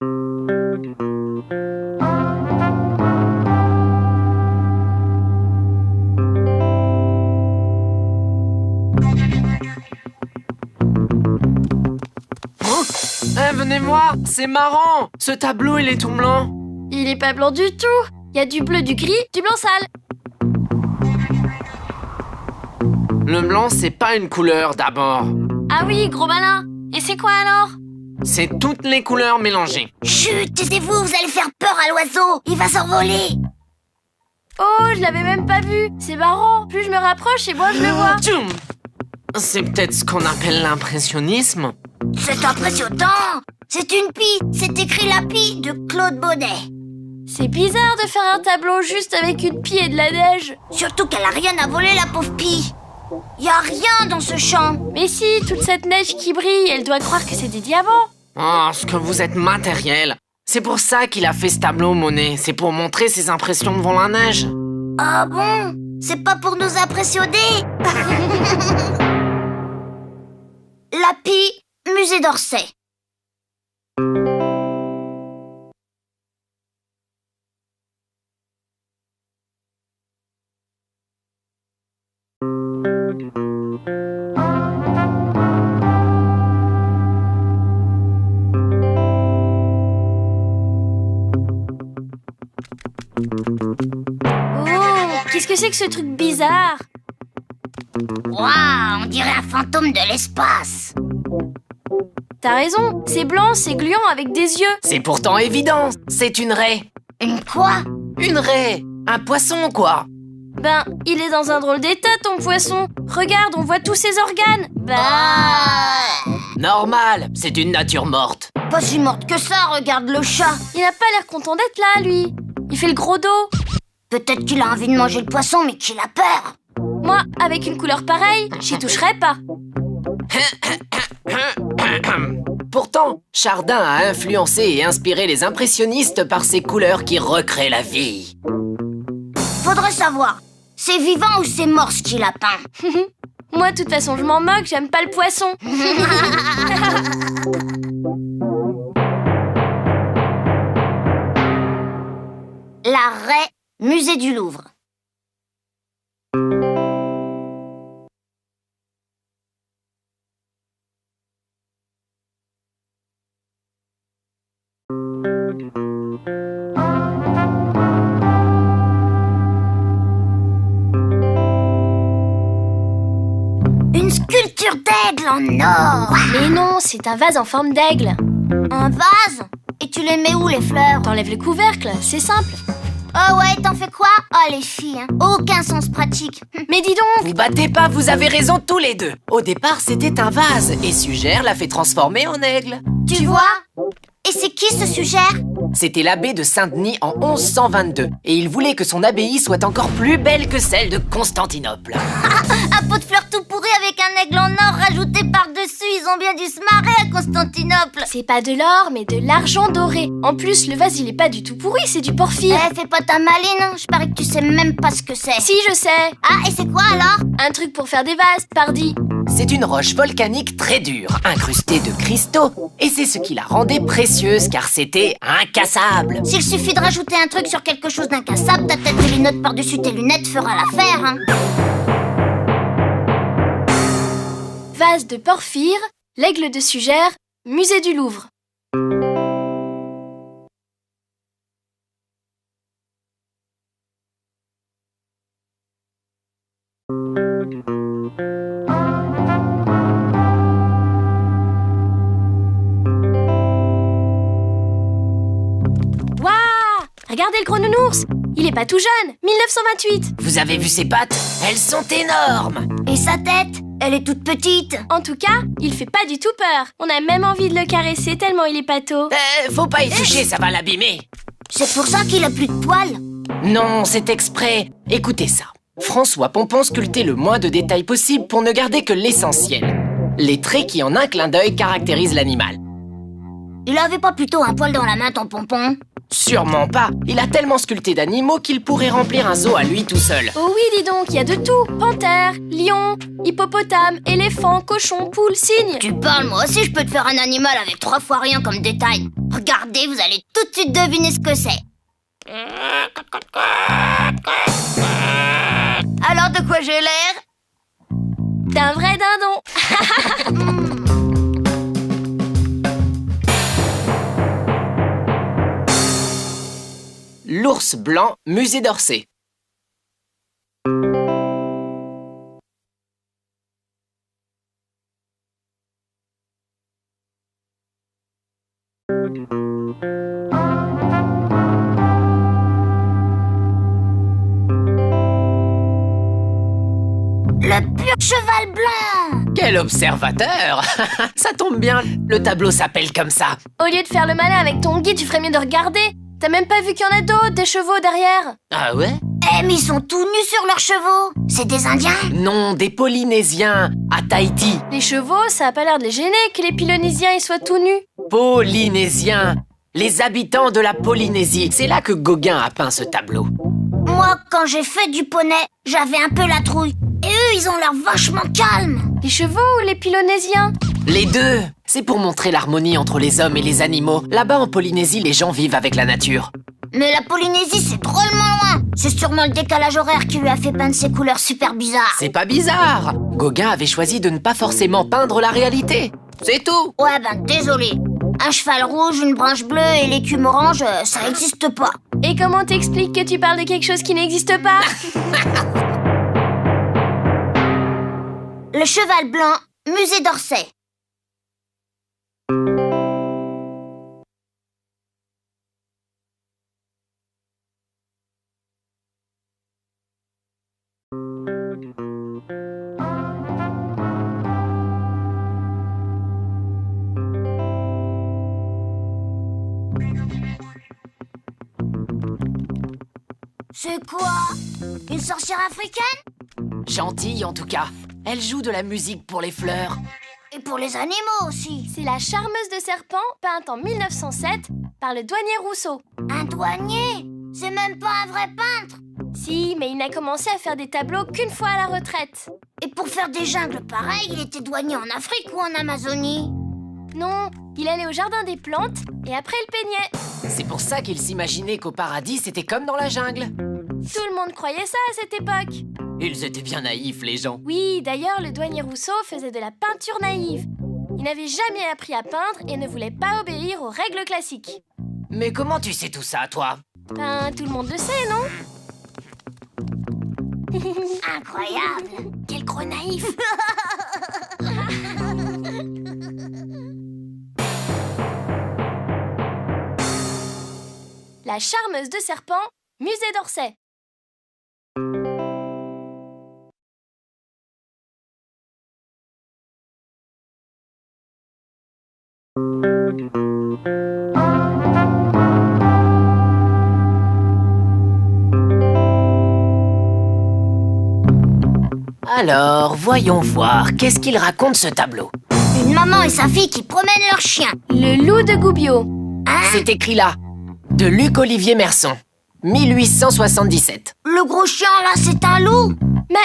Venez voir, c'est marrant. Ce tableau, il est tout blanc. Il est pas blanc du tout. Il y a du bleu, du gris, du blanc sale. Le blanc, c'est pas une couleur d'abord. Ah oui, gros malin. Et c'est quoi alors? C'est toutes les couleurs mélangées. Chut, taisez-vous, vous allez faire peur à l'oiseau. Il va s'envoler. Oh, je l'avais même pas vu. C'est marrant. Plus je me rapproche et moins je le vois. Tchoum. C'est peut-être ce qu'on appelle l'impressionnisme. C'est impressionnant. C'est une pie. C'est écrit la pie de Claude Bonnet. C'est bizarre de faire un tableau juste avec une pie et de la neige. Surtout qu'elle a rien à voler, la pauvre pie. Y a rien dans ce champ. Mais si, toute cette neige qui brille, elle doit croire que c'est des diamants. Oh, ce que vous êtes matériel. C'est pour ça qu'il a fait ce tableau, Monet. C'est pour montrer ses impressions devant la neige. Ah bon? C'est pas pour nous impressionner. La pie, musée d'Orsay. Qu'est-ce que c'est que ce truc bizarre? Waouh, on dirait un fantôme de l'espace. T'as raison, c'est blanc, c'est gluant avec des yeux. C'est pourtant évident, c'est une raie. Une quoi? Une raie, un poisson quoi. Ben, il est dans un drôle d'état ton poisson. Regarde, on voit tous ses organes. Normal, c'est une nature morte. Pas si morte que ça, regarde le chat. Il a pas l'air content d'être là, lui. Il fait le gros dos. Peut-être qu'il a envie de manger le poisson, mais qu'il a peur. Moi, avec une couleur pareille, j'y toucherais pas. Pourtant, Chardin a influencé et inspiré les impressionnistes par ses couleurs qui recréent la vie. Faudrait savoir, c'est vivant ou c'est mort ce qu'il a peint? Moi, de toute façon, je m'en moque, j'aime pas le poisson. La raie, musée du Louvre. Une sculpture d'aigle en or. Mais non, c'est un vase en forme d'aigle. Un vase? Et tu les mets où, les fleurs? T'enlèves le couvercle, c'est simple. Oh ouais, t'en fais quoi? Oh les filles, hein. Aucun sens pratique. Mais dis donc! Vous battez pas, vous avez raison tous les deux. Au départ, c'était un vase et Sugère l'a fait transformer en aigle. Tu vois? Et c'est qui ce Sugère? C'était l'abbé de Saint-Denis en 1122 et il voulait que son abbaye soit encore plus belle que celle de Constantinople. Un pot de fleurs tout pourri avec un aigle en or rajouté par-dessus, ils ont bien dû se marrer à Constantinople. C'est pas de l'or, mais de l'argent doré. En plus, le vase, il est pas du tout pourri, c'est du porphyre. Fais pas ta maline, hein. Je parie que tu sais même pas ce que c'est. Si, je sais. Ah, et c'est quoi alors? Un truc pour faire des vases, pardi. C'est une roche volcanique très dure, incrustée de cristaux. Et c'est ce qui la rendait précieuse car c'était incassable. S'il suffit de rajouter un truc sur quelque chose d'incassable, ta tête et les notes par-dessus tes lunettes fera l'affaire, hein. Vase de porphyre, l'aigle de Sugère, musée du Louvre. Waouh! Regardez le gros nounours! Il est pas tout jeune, 1928! Vous avez vu ses pattes? Elles sont énormes! Et sa tête? Elle est toute petite. En tout cas, il fait pas du tout peur. On a même envie de le caresser tellement il est pâteau. Faut pas y toucher, ça va l'abîmer. C'est pour ça qu'il a plus de poils. Non, c'est exprès. Écoutez ça. François Pompon sculptait le moins de détails possible pour ne garder que l'essentiel. Les traits qui, en un clin d'œil, caractérisent l'animal. Il avait pas plutôt un poil dans la main, ton Pompon? Sûrement pas. Il a tellement sculpté d'animaux qu'il pourrait remplir un zoo à lui tout seul. Oh oui, dis donc, il y a de tout. Panthère, lion, hippopotame, éléphant, cochon, poule, cygne. Tu parles, moi aussi je peux te faire un animal avec 3 fois rien comme détail. Regardez, vous allez tout de suite deviner ce que c'est. Alors de quoi j'ai l'air? D'un vrai dindon. L'ours blanc, musée d'Orsay. Le pur cheval blanc. Quel observateur! Ça tombe bien, le tableau s'appelle comme ça. Au lieu de faire le malin avec ton guide, tu ferais mieux de regarder. T'as même pas vu qu'il y en a d'autres, des chevaux derrière? Ah ouais? Eh, mais ils sont tout nus sur leurs chevaux. C'est des Indiens? Non, des Polynésiens, à Tahiti. Les chevaux, ça a pas l'air de les gêner que les Polynésiens y soient tout nus. Polynésiens, les habitants de la Polynésie. C'est là que Gauguin a peint ce tableau. Moi, quand j'ai fait du poney, j'avais un peu la trouille. Et eux, ils ont l'air vachement calmes. Les chevaux ou les Polynésiens? Les deux! C'est pour montrer l'harmonie entre les hommes et les animaux. Là-bas en Polynésie, les gens vivent avec la nature. Mais la Polynésie, c'est drôlement loin. C'est sûrement le décalage horaire qui lui a fait peindre ces couleurs super bizarres. C'est pas bizarre! Gauguin avait choisi de ne pas forcément peindre la réalité. C'est tout! Ouais, ben désolé. Un cheval rouge, une branche bleue et l'écume orange, ça n'existe pas. Et comment t'expliques que tu parles de quelque chose qui n'existe pas? Le cheval blanc, musée d'Orsay. C'est quoi? Une sorcière africaine? Gentille en tout cas. Elle joue de la musique pour les fleurs. Et pour les animaux aussi. C'est la charmeuse de serpent, peinte en 1907 par le douanier Rousseau. Un douanier? C'est même pas un vrai peintre. Si, mais il n'a commencé à faire des tableaux qu'une fois à la retraite. Et pour faire des jungles pareils, il était douanier en Afrique ou en Amazonie? Non, il allait au jardin des plantes et après il peignait. C'est pour ça qu'il s'imaginait qu'au paradis, c'était comme dans la jungle. Tout le monde croyait ça à cette époque. Ils étaient bien naïfs, les gens. Oui, d'ailleurs, le douanier Rousseau faisait de la peinture naïve. Il n'avait jamais appris à peindre et ne voulait pas obéir aux règles classiques. Mais comment tu sais tout ça, toi? Ben, tout le monde le sait, non? Incroyable. Quel gros naïf. La charmeuse de serpent, musée d'Orsay. Alors, voyons voir, qu'est-ce qu'il raconte ce tableau? Une maman et sa fille qui promènent leur chien. Le loup de Goubiot. Hein? C'est écrit là, de Luc-Olivier Merson, 1877. Le gros chien là, c'est un loup? Mais,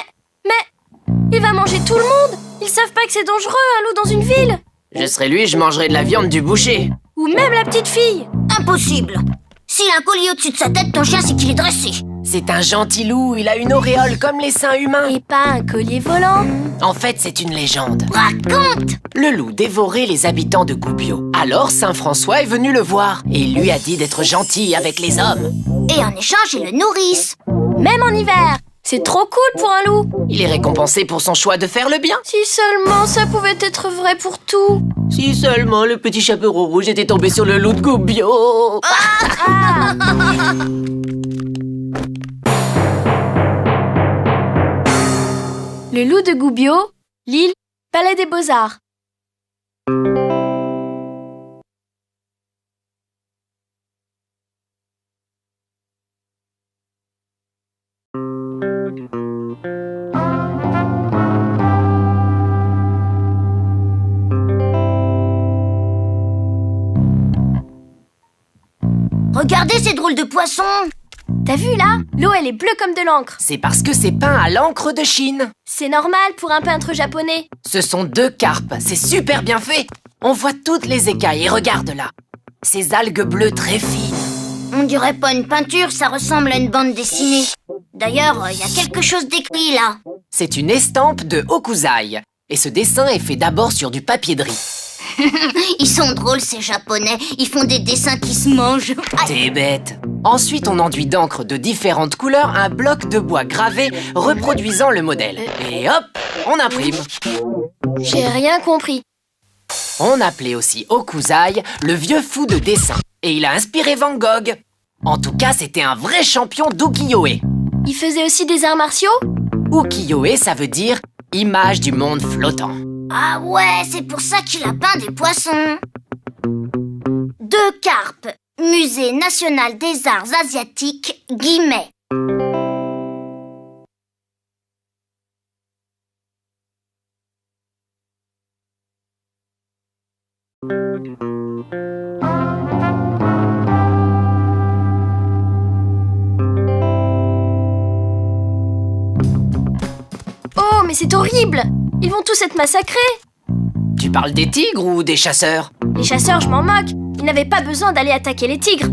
il va manger tout le monde. Ils savent pas que c'est dangereux, un loup dans une ville. Je serais lui, je mangerais de la viande du boucher. Ou même la petite fille. Impossible. S'il a un collier au-dessus de sa tête, ton chien, c'est qu'il est dressé. C'est un gentil loup, il a une auréole comme les seins humains. Et pas un collier volant. En fait, c'est une légende. Raconte. Le loup dévorait les habitants de Goubiot. Alors Saint François est venu le voir et il lui a dit d'être gentil avec les hommes. Et en échange, ils le nourrissent. Même en hiver. C'est trop cool pour un loup. Il est récompensé pour son choix de faire le bien. Si seulement ça pouvait être vrai pour tout. Si seulement le petit chaperon rouge était tombé sur le loup de Goubiot. Le loup de Goubiot, Lille, Palais des Beaux-Arts. Regardez ces drôles de poissons. T'as vu là? L'eau elle est bleue comme de l'encre. C'est parce que c'est peint à l'encre de Chine. C'est normal pour un peintre japonais. Ce sont 2 carpes, c'est super bien fait. On voit toutes les écailles et regarde là. Ces algues bleues très fines. On dirait pas une peinture, ça ressemble à une bande dessinée. D'ailleurs, il y a quelque chose d'écrit là. C'est une estampe de Hokusai. Et ce dessin est fait d'abord sur du papier de riz. Ils sont drôles ces japonais, ils font des dessins qui se mangent. T'es bête. Ensuite, on enduit d'encre de différentes couleurs un bloc de bois gravé reproduisant le modèle. Et hop, on imprime. J'ai rien compris. On appelait aussi Hokusai le vieux fou de dessin. Et il a inspiré Van Gogh. En tout cas, c'était un vrai champion d'ukiyo-e. Il faisait aussi des arts martiaux? Ukiyo-e, ça veut dire image du monde flottant. Ah ouais, c'est pour ça qu'il a peint des poissons. 2 carpes, Musée national des arts asiatiques, Guimet. Oh, mais c'est horrible! Ils vont tous être massacrés! Tu parles des tigres ou des chasseurs? Les chasseurs, je m'en moque. Ils n'avaient pas besoin d'aller attaquer les tigres.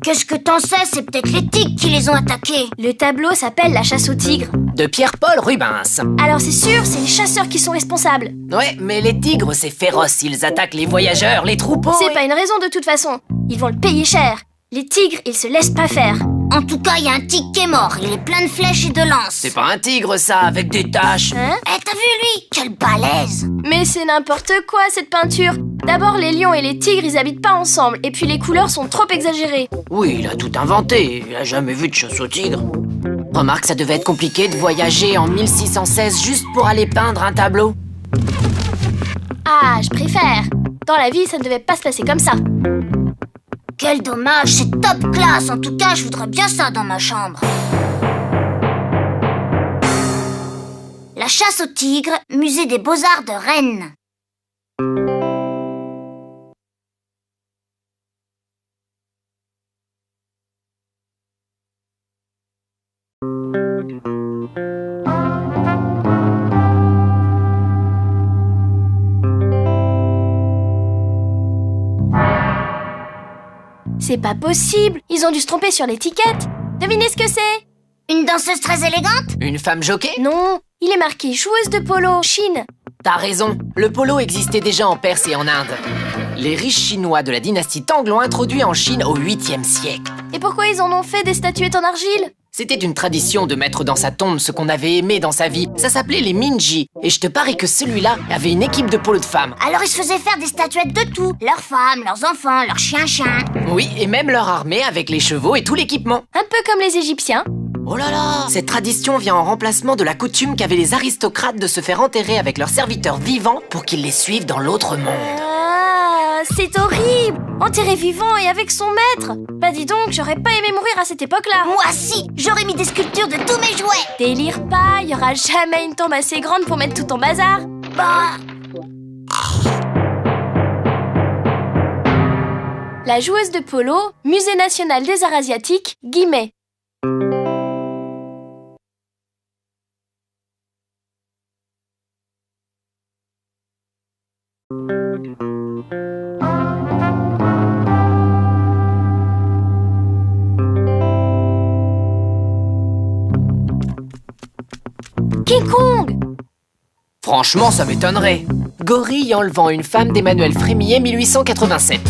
Qu'est-ce que t'en sais? C'est peut-être les tigres qui les ont attaqués. Le tableau s'appelle La chasse aux tigres. De Pierre-Paul Rubens. Alors c'est sûr, c'est les chasseurs qui sont responsables. Ouais, mais les tigres, c'est féroce. Ils attaquent les voyageurs, les troupeaux. C'est pas une raison de toute façon. Ils vont le payer cher. Les tigres, ils se laissent pas faire. En tout cas, il y a un tigre qui est mort. Il est plein de flèches et de lances. C'est pas un tigre, ça, avec des taches. Hein? Eh, t'as vu lui? Quel balèze! Mais c'est n'importe quoi cette peinture. D'abord, les lions et les tigres, ils habitent pas ensemble. Et puis les couleurs sont trop exagérées. Oui, il a tout inventé. Il a jamais vu de chasse aux tigres. Remarque, ça devait être compliqué de voyager en 1616 juste pour aller peindre un tableau. Ah, je préfère. Dans la vie, ça ne devait pas se passer comme ça. Quel dommage, c'est top classe. En tout cas, je voudrais bien ça dans ma chambre. La chasse aux tigres, musée des beaux-arts de Rennes. C'est pas possible. Ils ont dû se tromper sur l'étiquette. Devinez ce que c'est? Une danseuse très élégante? Une femme jockey? Non, il est marqué joueuse de polo, Chine. T'as raison, le polo existait déjà en Perse et en Inde. Les riches Chinois de la dynastie Tang l'ont introduit en Chine au 8e siècle. Et pourquoi ils en ont fait des statuettes en argile? C'était une tradition de mettre dans sa tombe ce qu'on avait aimé dans sa vie. Ça s'appelait les Minji. Et je te parie que celui-là avait une équipe de polo de femmes. Alors ils se faisaient faire des statuettes de tout. Leurs femmes, leurs enfants, leurs chiens. Oui, et même leur armée avec les chevaux et tout l'équipement. Un peu comme les Égyptiens. Oh là là! Cette tradition vient en remplacement de la coutume qu'avaient les aristocrates de se faire enterrer avec leurs serviteurs vivants pour qu'ils les suivent dans l'autre monde. Ah, c'est horrible! Enterré vivant et avec son maître! Bah dis donc, j'aurais pas aimé mourir à cette époque-là! Moi si, j'aurais mis des sculptures de tous mes jouets. Délire pas, y aura jamais une tombe assez grande pour mettre tout ton bazar! Bah... La joueuse de polo, Musée national des arts asiatiques, Guimet. King Kong! Franchement, ça m'étonnerait. Gorille enlevant une femme d'Emmanuel Frémillet 1887.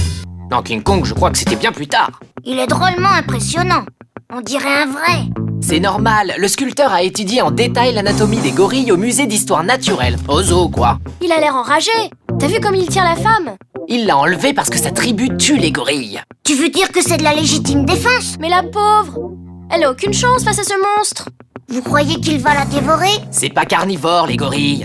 Dans King Kong, je crois que c'était bien plus tard. Il est drôlement impressionnant. On dirait un vrai. C'est normal, le sculpteur a étudié en détail l'anatomie des gorilles au musée d'histoire naturelle. Au zoo, quoi. Il a l'air enragé. T'as vu comme il tient la femme? Il l'a enlevée parce que sa tribu tue les gorilles. Tu veux dire que c'est de la légitime défense? Mais la pauvre! Elle a aucune chance face à ce monstre! Vous croyez qu'il va la dévorer? C'est pas carnivore, les gorilles.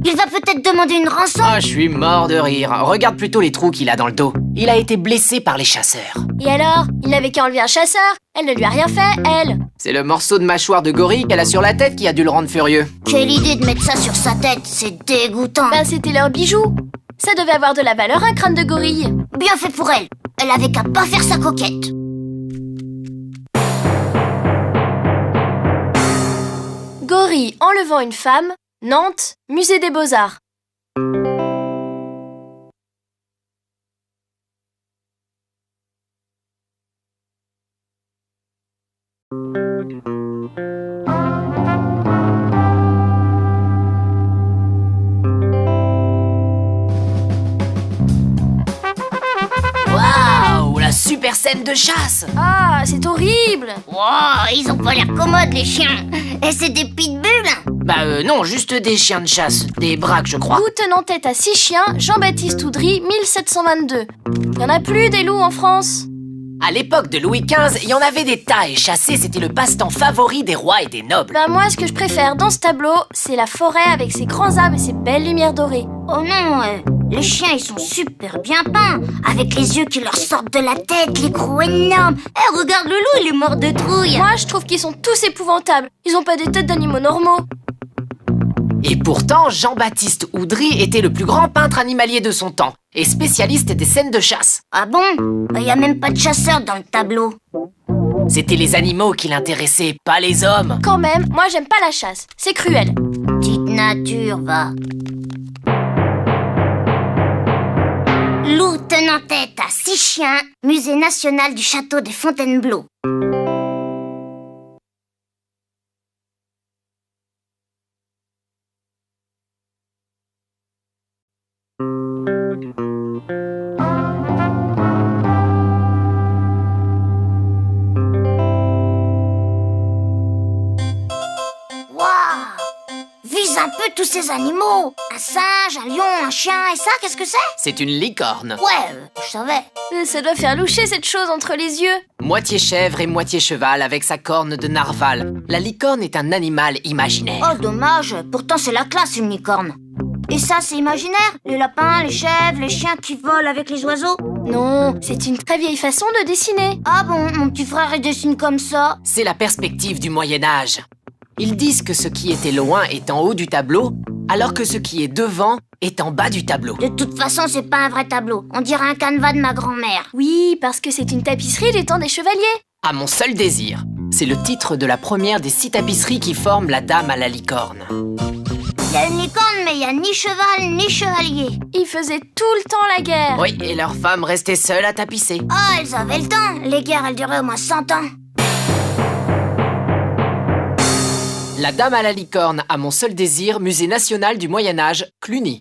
Il va peut-être demander une rançon? Ah, je suis mort de rire. Regarde plutôt les trous qu'il a dans le dos. Il a été blessé par les chasseurs. Et alors? Il n'avait qu'à enlever un chasseur. Elle ne lui a rien fait, elle. C'est le morceau de mâchoire de gorille qu'elle a sur la tête qui a dû le rendre furieux. Quelle idée de mettre ça sur sa tête, c'est dégoûtant. Ben, c'était leur bijou. Ça devait avoir de la valeur, un crâne de gorille. Bien fait pour elle. Elle avait qu'à pas faire sa coquette. tuerie enlevant une femme, Nantes, musée des Beaux-Arts. Waouh, la super scène de chasse! Ah, c'est horrible! Wow, ils ont pas l'air commodes, les chiens. Et c'est des pitbulls. Non, juste des chiens de chasse, des braques, je crois. Loup tenant tête à 6 chiens, Jean-Baptiste Oudry, 1722. Y en a plus des loups en France? À l'époque de Louis XV, il y en avait des tas et chasser, c'était le passe-temps favori des rois et des nobles. Bah moi, ce que je préfère dans ce tableau, c'est la forêt avec ses grands arbres et ses belles lumières dorées. Oh non, les chiens, ils sont super bien peints. Avec les yeux qui leur sortent de la tête, les crocs énormes. Regarde le loup, il est mort de trouille. Moi, je trouve qu'ils sont tous épouvantables. Ils ont pas des têtes d'animaux normaux. Et pourtant, Jean-Baptiste Oudry était le plus grand peintre animalier de son temps et spécialiste des scènes de chasse. Ah bon? Il y a même pas de chasseurs dans le tableau. C'était les animaux qui l'intéressaient, pas les hommes. Quand même, moi j'aime pas la chasse. C'est cruel. Petite nature, va. Loup tenant tête à 6 chiens, musée national du château de Fontainebleau. Vise un peu tous ces animaux. Un singe, un lion, un chien, et ça, qu'est-ce que c'est? C'est une licorne. Ouais, je savais. Ça doit faire loucher cette chose entre les yeux. Moitié chèvre et moitié cheval avec sa corne de narval. La licorne est un animal imaginaire. Oh, dommage. Pourtant, c'est la classe, une licorne. Et ça, c'est imaginaire? Les lapins, les chèvres, les chiens qui volent avec les oiseaux? Non, c'est une très vieille façon de dessiner. Ah bon, mon petit frère, il dessine comme ça? C'est la perspective du Moyen-Âge. Ils disent que ce qui était loin est en haut du tableau, alors que ce qui est devant est en bas du tableau. De toute façon, c'est pas un vrai tableau. On dirait un canevas de ma grand-mère. Oui, parce que c'est une tapisserie du temps des chevaliers. À mon seul désir. C'est le titre de la première des 6 tapisseries qui forment la Dame à la licorne. Il y a une licorne, mais il y a ni cheval, ni chevalier. Ils faisaient tout le temps la guerre. Oui, et leurs femmes restaient seules à tapisser. Ah, elles avaient le temps. Les guerres, elles duraient au moins 100 ans. La Dame à la licorne, à mon seul désir, musée national du Moyen-Âge, Cluny.